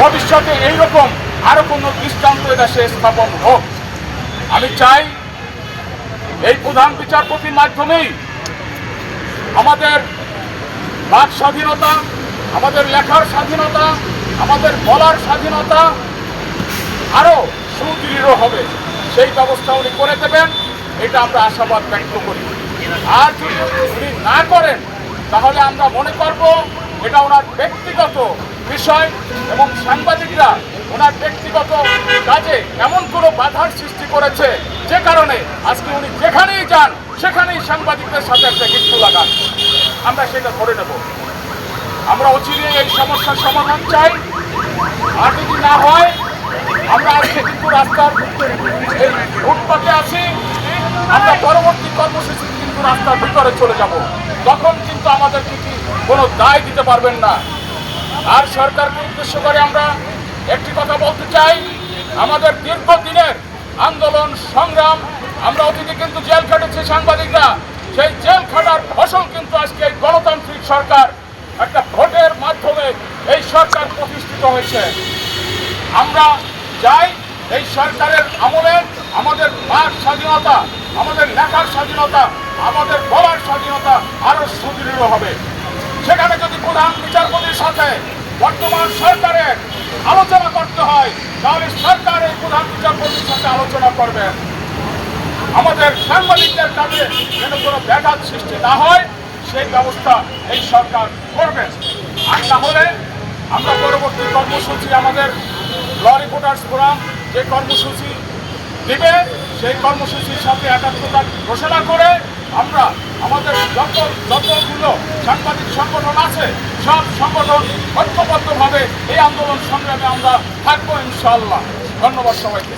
ভবিষ্যতে এইরকম আরো কোনো দৃষ্টান্ত দেশে স্থাপন হোক। আমি চাই এই প্রধান বিচারপতির মাধ্যমেই আমাদের বাক স্বাধীনতা, আমাদের লেখার স্বাধীনতা, আমাদের বলার স্বাধীনতা আরো সুদৃঢ় হবে, সেই ব্যবস্থা উনি করে দেবেন, এটা আমরা আশাবাদ ব্যক্ত করি। আর যদি উনি না করেন তাহলে আমরা মনে করব এটা ওনার ব্যক্তিগত বিষয় এবং সাংবাদিকরা ওনার ব্যক্তিগত কাজে এমন কোনো বাধার সৃষ্টি করেছে যে কারণে আজকে উনি যেখানেই যান সেখানেই সাংবাদিকদের সাথে একটা হিট্টু লাগান। আমরা সেটা ধরে নেব। আমরা অচিরে এই সমস্যার সমাধান চাই। আর যদি না হয় আমরা আজকে কিন্তু রাস্তার এই ফুটপাতে আছি, আমরা পরবর্তী কর্মসূচি কিন্তু রাস্তার ভিতরে চলে যাব। তখন কিন্তু আমাদের কিন্তু কোনো দায় দিতে পারবেন না। আর সরকারকে উদ্দেশ্য করে আমরা একটি কথা বলতে চাই, আমাদের দীর্ঘদিনের আন্দোলন সংগ্রাম, আমরা অতীতে কিন্তু জেল খাটেছি সাংবাদিকরা, সেই জেল খাটার ফসল কিন্তু আজকে এই গণতান্ত্রিক সরকার একটা ভোটের মাধ্যমে এই সরকার প্রতিষ্ঠিত হয়েছে। আমরা চাই এই সরকারের আমলে আমাদের বাক স্বাধীনতা, আমাদের লেখার স্বাধীনতা, আমাদের বলার স্বাধীনতা আরো সুদৃঢ় হবে। সেখানে যদি প্রধান বিচারপতির সাথে বর্তমান সরকারের আলোচনা করতে হয় তাহলে সরকার এই প্রধান বিচারপতির সাথে আলোচনা করবেন। আমাদের সাংবাদিকদের কাজে যেন কোনো ব্যাঘাত সৃষ্টি না হয় সেই ব্যবস্থা এই সরকার করবেন। আর তাহলে আমরা পরবর্তী কর্মসূচি আমাদের ল রিপোর্টার্স ফোরাম যে কর্মসূচি দিবে সেই কর্মসূচির সাথে একাত্মতা ঘোষণা করে আমরা আমাদের যতগুলো সাংবাদিক সংগঠন আছে সব সংগঠন ঐক্যবদ্ধভাবে এই আন্দোলন সংগ্রামে আমরা থাকবো ইনশাআল্লাহ। ধন্যবাদ সবাইকে।